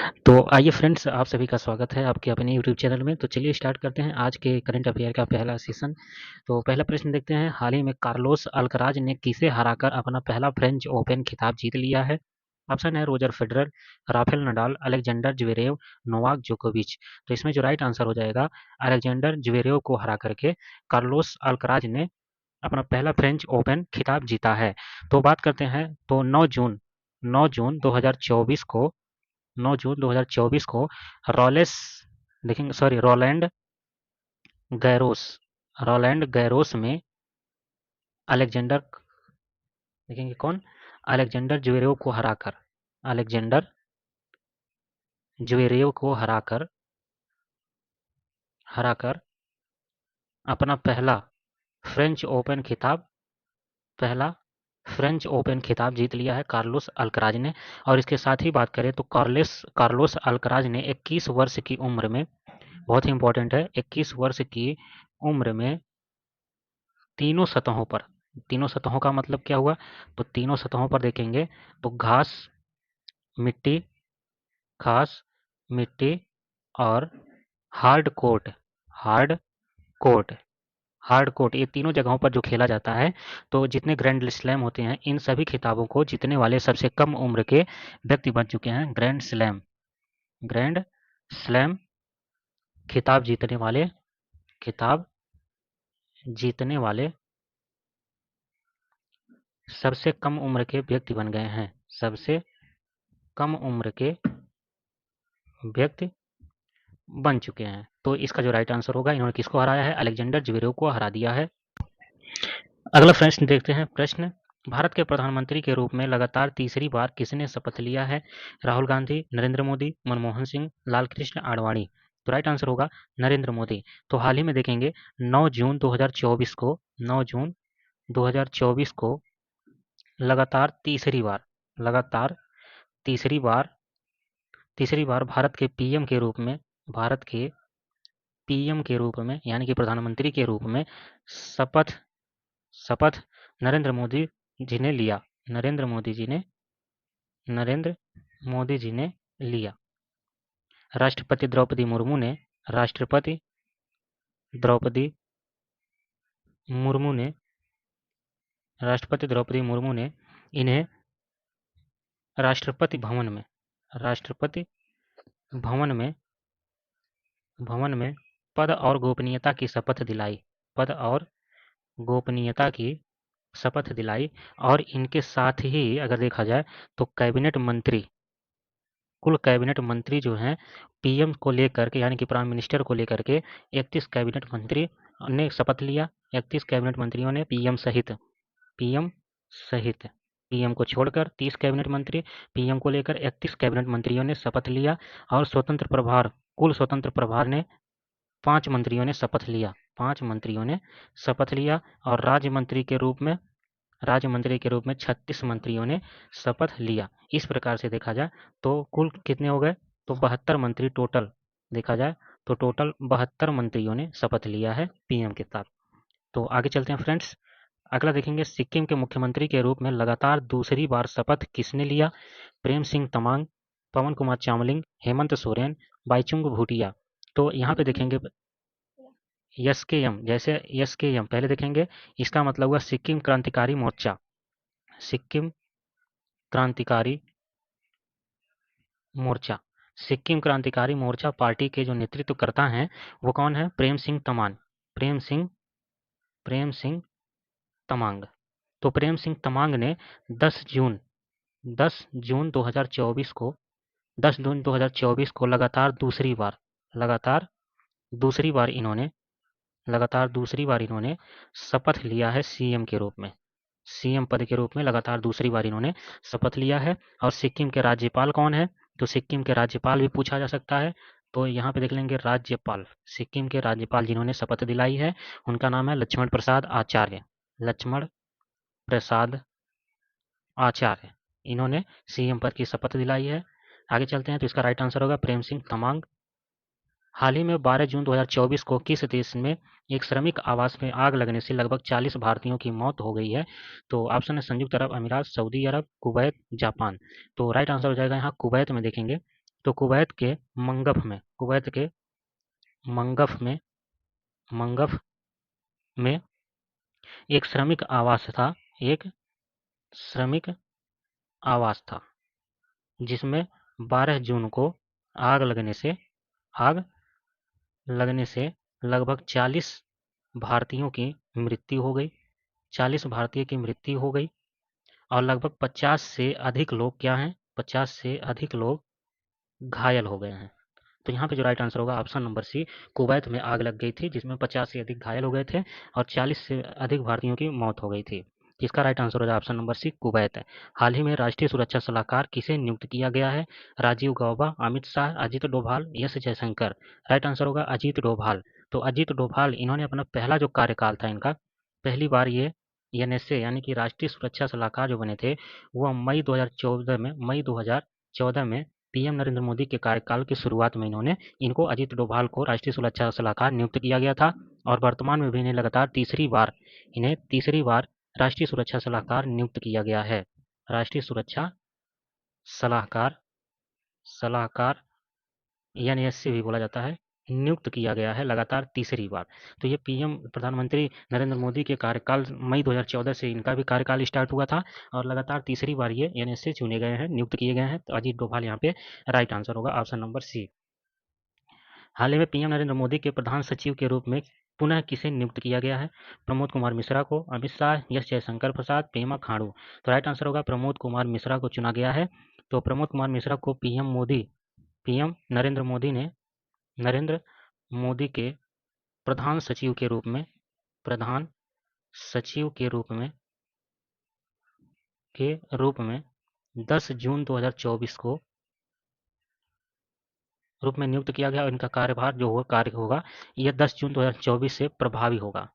तो आइए फ्रेंड्स, आप सभी का स्वागत है आपके अपने यूट्यूब चैनल में। तो चलिए स्टार्ट करते हैं आज के करंट अफेयर का पहला सेशन। तो पहला प्रश्न देखते हैं, हाल ही में कार्लोस अल्कराज ने किसे हराकर अपना पहला फ्रेंच ओपन खिताब जीत लिया है? ऑप्शन है Roger Federer, Rafael Nadal, Alexander Zverev, Novak जोकोविच। तो इसमें जो राइट आंसर हो जाएगा, अलेक्जेंडर ज्वेरेव को हरा करके कार्लोस अल्कराज ने अपना पहला फ्रेंच ओपन खिताब जीता है। तो बात करते हैं, तो 9 जून 2024 को 9 जून 2024 को रॉलेस देखेंगे सॉरी गैरोस रोलैंड गैरोस में अलेक्जेंडर देखेंगे कौन, अलेक्जेंडर ज्वेरेव को हराकर अलेक्जेंडर ज्वेरेव को हराकर हराकर अपना फ्रेंच ओपन खिताब पहला फ्रेंच ओपन खिताब जीत लिया है कार्लोस अल्कराज ने। और इसके साथ ही बात करें तो कार्लोस अल्कराज ने 21 वर्ष की उम्र में, बहुत ही इंपॉर्टेंट है, 21 वर्ष की उम्र में तीनों सतहों पर, तीनों सतहों का मतलब क्या हुआ, तो तीनों सतहों पर देखेंगे तो मिट्टी घास मिट्टी और hard court hard court hard court ये तीनों जगहों पर जो खेला जाता है, तो जितने ग्रैंड स्लैम होते हैं इन सभी खिताबों को जीतने वाले सबसे कम उम्र के व्यक्ति बन चुके हैं। ग्रैंड स्लैम खिताब खिताब जीतने वाले सबसे कम उम्र के व्यक्ति बन गए हैं। सबसे कम उम्र के व्यक्ति बन चुके हैं। तो इसका जो राइट आंसर होगा, इन्होंने किसको हराया है, अलेक्जेंडर ज्वेरेव को हरा दिया है। अगला प्रश्न देखते हैं। प्रश्न, भारत के प्रधानमंत्री के रूप में लगातार तीसरी बार किसने शपथ लिया है? राहुल गांधी, नरेंद्र मोदी, मनमोहन सिंह, लालकृष्ण आडवाणी। तो राइट आंसर होगा नरेंद्र मोदी। तो हाल ही में देखेंगे 9 जून 2024 को 9 जून 2024 को लगातार तीसरी बार भारत के पीएम के रूप में भारत के पीएम के रूप में यानी कि प्रधानमंत्री के रूप में शपथ शपथ नरेंद्र मोदी जी ने लिया नरेंद्र मोदी जी ने लिया। राष्ट्रपति द्रौपदी मुर्मू ने राष्ट्रपति द्रौपदी मुर्मू ने राष्ट्रपति द्रौपदी मुर्मू ने इन्हें राष्ट्रपति राष्ट्रपति भवन में भवन में पद और गोपनीयता की शपथ दिलाई पद और गोपनीयता की शपथ दिलाई। और इनके साथ ही अगर देखा जाए तो कुल कैबिनेट मंत्री जो हैं पीएम को लेकर के यानी कि प्राइम मिनिस्टर को लेकर के 31 कैबिनेट मंत्री ने शपथ लिया। 31 कैबिनेट मंत्रियों ने पीएम सहित पीएम को छोड़कर 30 कैबिनेट मंत्री, पीएम को लेकर 31 कैबिनेट मंत्रियों ने शपथ लिया। और स्वतंत्र प्रभार ने 5 मंत्रियों ने शपथ लिया। और राज्य मंत्री के रूप में 36 मंत्रियों ने शपथ लिया। इस प्रकार से देखा जाए तो कुल कितने हो गए, तो 72 मंत्री टोटल देखा जाए तो टोटल 72 मंत्रियों ने शपथ लिया है पीएम के साथ। तो आगे चलते हैं फ्रेंड्स। अगला देखेंगे, सिक्किम के मुख्यमंत्री के रूप में लगातार दूसरी बार शपथ किसने लिया? प्रेम सिंह तमांग, पवन कुमार चामलिंग, हेमंत सोरेन, बाईचुंग भूटिया। तो यहाँ पे देखेंगे यस के एम, जैसे यस के एम पहले देखेंगे, इसका मतलब हुआ सिक्किम क्रांतिकारी मोर्चा सिक्किम क्रांतिकारी मोर्चा पार्टी के जो नेतृत्व करता है वो कौन है? प्रेम सिंह तमांग। तो प्रेम सिंह तमांग ने 10 जून 10 जून 2024 को 10 जून 2024 को लगातार दूसरी बार इन्होंने शपथ लिया है सीएम पद के रूप में लगातार दूसरी बार इन्होंने शपथ लिया है। और सिक्किम के राज्यपाल कौन है? तो सिक्किम के राज्यपाल भी पूछा जा सकता है। तो यहाँ पे देख लेंगे सिक्किम के राज्यपाल जिन्होंने शपथ दिलाई है उनका नाम है लक्ष्मण प्रसाद आचार्य। इन्होंने सीएम पद की शपथ दिलाई है। आगे चलते हैं, तो इसका राइट आंसर होगा प्रेम सिंह तमांग। हाल ही में 12 जून 2024 को किस देश में एक श्रमिक आवास में आग लगने से लगभग 40 भारतीयों की मौत हो गई है? तो ऑप्शन है संयुक्त अरब अमीरात, सऊदी अरब, कुवैत, जापान। तो राइट आंसर हो जाएगा यहाँ कुवैत में देखेंगे तो कुवैत के मंगफ में मंगफ में एक श्रमिक आवास था, एक श्रमिक आवास था, जिसमें 12 जून को आग आग लगने से लगभग 40 भारतीयों की मृत्यु हो गई। 40 भारतीय की मृत्यु हो गई और लगभग 50 से अधिक लोग क्या हैं, 50 से अधिक लोग घायल हो गए हैं। तो यहाँ पे जो राइट आंसर होगा ऑप्शन नंबर सी, कुवैत में आग लग गई थी जिसमें 50 से अधिक घायल हो गए थे और 40 से अधिक भारतीयों की मौत हो गई थी। इसका राइट आंसर होगा ऑप्शन नंबर सी, कुवैत है। हाल ही में राष्ट्रीय सुरक्षा सलाहकार किसे नियुक्त किया गया है? Rajiv Gauba, Amit Shah, Ajit Doval, S Jaishankar. Right answer होगा अजीत डोभाल। तो अजीत डोभाल इन्होंने अपना पहला जो कार्यकाल था इनका, पहली बार ये एनएसए यानी कि राष्ट्रीय सुरक्षा सलाहकार जो बने थे वो मई 2014 में पीएम नरेंद्र मोदी के कार्यकाल की शुरुआत में इनको अजीत डोभाल को राष्ट्रीय सुरक्षा सलाहकार नियुक्त किया गया था और वर्तमान में भी इन्हें लगातार तीसरी बार राष्ट्रीय सुरक्षा सलाहकार नियुक्त किया गया है। राष्ट्रीय सुरक्षा सलाहकार सलाहकार एनएसए भी बोला जाता है, नियुक्त किया गया है लगातार तीसरी बार। तो ये पीएम प्रधानमंत्री नरेंद्र मोदी के कार्यकाल मई 2014 से इनका भी कार्यकाल स्टार्ट हुआ था और लगातार तीसरी बार ये एनएसए चुने गए हैं, नियुक्त किए गए हैं। तो अजीत डोभाल यहाँ पे राइट आंसर होगा ऑप्शन नंबर सी। हाल ही में पीएम नरेंद्र मोदी के प्रधान सचिव के रूप में पुनः किसे नियुक्त किया गया है? प्रमोद कुमार मिश्रा को, अमित शाह, एस जयशंकर प्रसाद, पेमा खांडू। तो राइट आंसर होगा प्रमोद कुमार मिश्रा को चुना गया है। तो प्रमोद कुमार मिश्रा को पीएम नरेंद्र मोदी के प्रधान सचिव प्रधान सचिव के रूप में 10 जून 2024 को रूप में नियुक्त किया गया और इनका कार्यभार जो कार्य होगा यह 10 जून 2024 से प्रभावी होगा।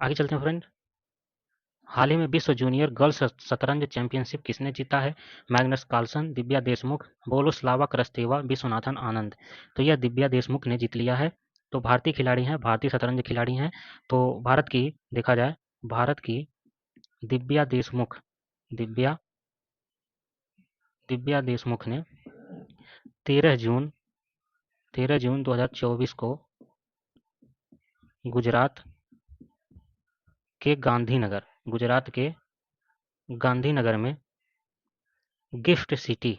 आगे चलते हैं फ्रेंड। हाल ही में विश्व जूनियर गर्ल्स शतरंज चैंपियनशिप किसने जीता है? Magnus Carlsen, Divya Deshmukh, बोलोस्लावा क्रस्तेवा, Viswanathan Anand. तो यह दिव्या देशमुख ने जीत लिया है। तो भारतीय खिलाड़ी हैं, भारतीय शतरंज खिलाड़ी हैं। तो भारत की देखा जाए, भारत की दिव्या देशमुख ने 13 जून 2024 को गुजरात के गांधीनगर में गिफ्ट सिटी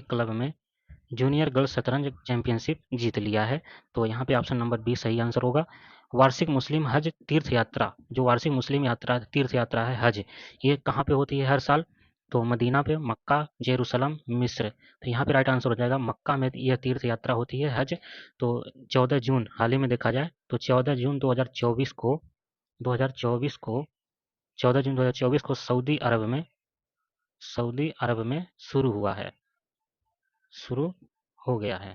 क्लब में जूनियर गर्ल्स शतरंज चैंपियनशिप जीत लिया है। तो यहाँ पे ऑप्शन नंबर बी सही आंसर होगा। वार्षिक मुस्लिम हज तीर्थ यात्रा, जो वार्षिक मुस्लिम तीर्थ यात्रा है हज, ये कहाँ पे होती है हर साल? तो मदीना पे, मक्का, जेरूसलम, मिस्र। तो यहाँ पे राइट आंसर हो जाएगा मक्का में यह तीर्थ यात्रा होती है हज। तो 14 जून हाल ही में देखा जाए तो 14 जून 2024 को 14 जून 2024 को सऊदी अरब में शुरू हो गया है।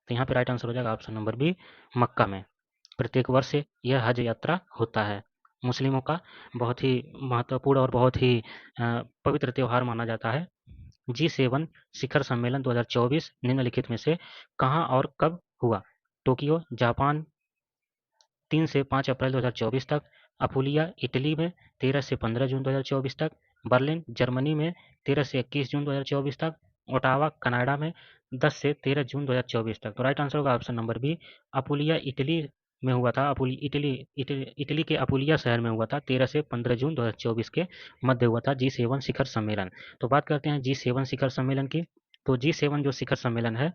तो यहाँ पे राइट आंसर हो जाएगा ऑप्शन नंबर बी, मक्का में। प्रत्येक वर्ष यह हज यात्रा होता है। मुस्लिमों का बहुत ही महत्वपूर्ण और बहुत ही पवित्र त्यौहार माना जाता है। G7 शिखर सम्मेलन 2024 निम्नलिखित में से कहाँ और कब हुआ? टोक्यो, जापान, 3 से 5 अप्रैल 2024 तक, अपुलिया इटली में 13 से 15 जून 2024 तक, बर्लिन जर्मनी में 13 से 21 जून 2024 तक, ओटावा कनाडा में 10 से 13 जून 2024 तक। तो राइट आंसर होगा option number B, Apulia Italy में हुआ था। इटली के अपुलिया शहर में हुआ था। 13 से 15 जून 2024 के मध्य हुआ था G7 शिखर सम्मेलन। तो बात करते हैं G7 शिखर सम्मेलन की। तो G7 जो शिखर सम्मेलन है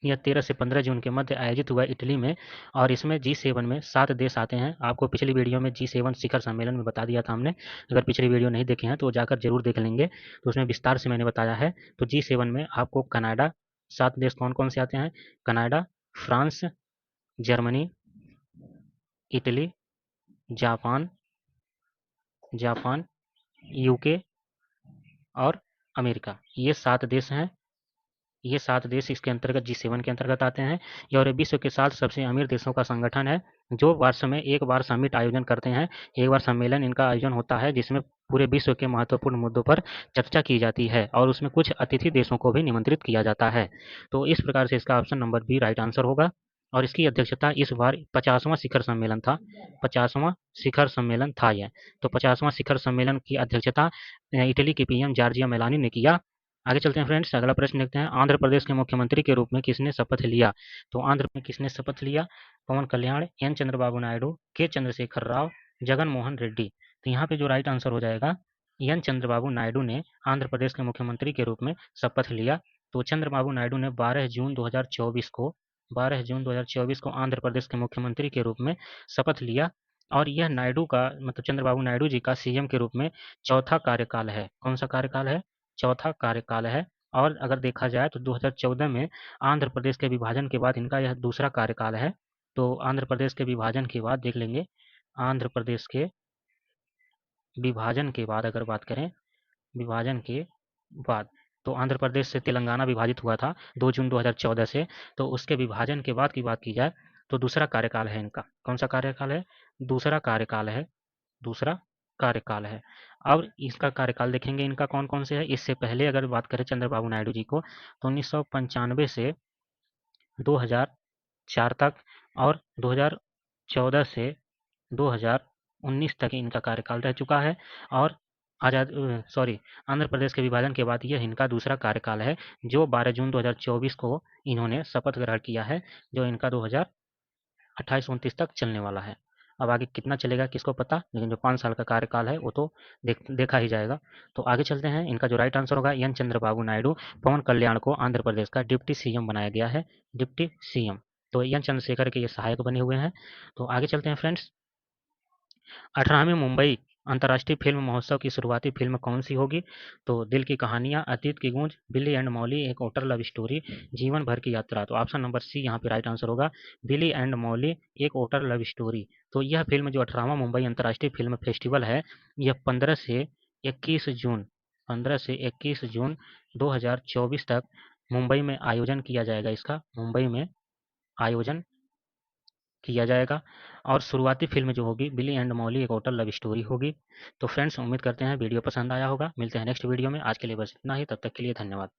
यह 13 से 15 जून के मध्य आयोजित हुआ इटली में और इसमें G7 में 7 देश आते हैं। आपको पिछली वीडियो में G7 शिखर सम्मेलन में बता दिया था हमने। अगर पिछली वीडियो नहीं देखे हैं तो जाकर जरूर देख लेंगे, तो उसमें विस्तार से मैंने बताया है। तो G7 में आपको कनाडा, 7 देश कौन कौन से आते हैं? Canada, France, Germany, Italy, Japan, UK और अमेरिका। ये 7 देश हैं। ये 7 देश इसके अंतर्गत G7 के अंतर्गत आते हैं। और विश्व के 7 सबसे अमीर देशों का संगठन है जो वर्ष में एक बार समिट आयोजन करते हैं। एक बार सम्मेलन इनका आयोजन होता है जिसमें पूरे विश्व के महत्वपूर्ण मुद्दों पर चर्चा की जाती है और उसमें कुछ अतिथि देशों को भी निमंत्रित किया जाता है। तो इस प्रकार से इसका option number B right answer होगा। और इसकी अध्यक्षता इस बार 50वां शिखर सम्मेलन था। 50वां शिखर सम्मेलन था यह। तो 50वां शिखर सम्मेलन की अध्यक्षता इटली की पीएम जॉर्जिया मेलानी ने किया। आगे चलते हैं फ्रेंड्स, अगला प्रश्न देखते हैं। आंध्र प्रदेश के मुख्यमंत्री के रूप में किसने शपथ लिया? तो आंध्र में किसने शपथ लिया? पवन कल्याण, एन चंद्रबाबू नायडू, के चंद्रशेखर राव, जगन मोहन रेड्डी। तो यहाँ पे जो राइट आंसर हो जाएगा, एन चंद्रबाबू नायडू ने आंध्र प्रदेश के मुख्यमंत्री के रूप में शपथ लिया। तो चंद्रबाबू नायडू ने 12 जून 2024 को आंध्र प्रदेश के मुख्यमंत्री के रूप में शपथ लिया। और यह नायडू का मतलब चंद्रबाबू नायडू जी का सीएम के रूप में चौथा कार्यकाल है। कौन सा कार्यकाल है? चौथा कार्यकाल है। और अगर देखा जाए तो 2014 में आंध्र प्रदेश के विभाजन के बाद इनका यह दूसरा कार्यकाल है। तो आंध्र प्रदेश के विभाजन के बाद देख लेंगे, आंध्र प्रदेश के विभाजन के बाद अगर बात करें, विभाजन के बाद तो आंध्र प्रदेश से तेलंगाना विभाजित हुआ था 2 जून 2014 से। तो उसके विभाजन के बाद की बात की जाए तो दूसरा कार्यकाल है इनका। कौन सा कार्यकाल है? दूसरा कार्यकाल है। दूसरा कार्यकाल है। अब इसका कार्यकाल देखेंगे इनका कौन कौन से है। इससे पहले अगर बात करें चंद्रबाबू नायडू जी को, तो 1995 से 2004 तक और 2014 से 2019 तक इनका कार्यकाल रह चुका है। और आंध्र प्रदेश के विभाजन के बाद यह इनका दूसरा कार्यकाल है, जो 12 जून 2024 को इन्होंने शपथ ग्रहण किया है, जो इनका 2028-29 तक चलने वाला है। अब आगे कितना चलेगा किसको पता, लेकिन जो 5 साल का कार्यकाल है वो तो देखा ही जाएगा। तो आगे चलते हैं, इनका जो राइट आंसर होगा, एन चंद्रबाबू नायडू। पवन कल्याण को आंध्र प्रदेश का डिप्टी सीएम बनाया गया है, डिप्टी सीएम। तो एन चंद्रशेखर के ये सहायक बने हुए हैं। तो आगे चलते हैं फ्रेंड्स, 18वें मुंबई अंतर्राष्ट्रीय फिल्म महोत्सव की शुरुआती फिल्म कौन सी होगी? तो दिल की कहानियां, अतीत की गूंज, बिली एंड मॉली, एक ओटर लव स्टोरी, जीवन भर की यात्रा। तो ऑप्शन नंबर सी यहाँ पे राइट आंसर होगा, बिली एंड मॉली, एक ओटर लव स्टोरी। तो यह फिल्म जो 18वां मुंबई अंतर्राष्ट्रीय फिल्म फेस्टिवल है, यह 15 से 21 जून 2024 तक मुंबई में आयोजन किया जाएगा। इसका मुंबई में आयोजन किया जाएगा। और शुरुआती फिल्म जो होगी बिली एंड मॉली एक होटल लव स्टोरी होगी। तो फ्रेंड्स, उम्मीद करते हैं वीडियो पसंद आया होगा। मिलते हैं नेक्स्ट वीडियो में। आज के लिए बस इतना ही, तब तक के लिए धन्यवाद।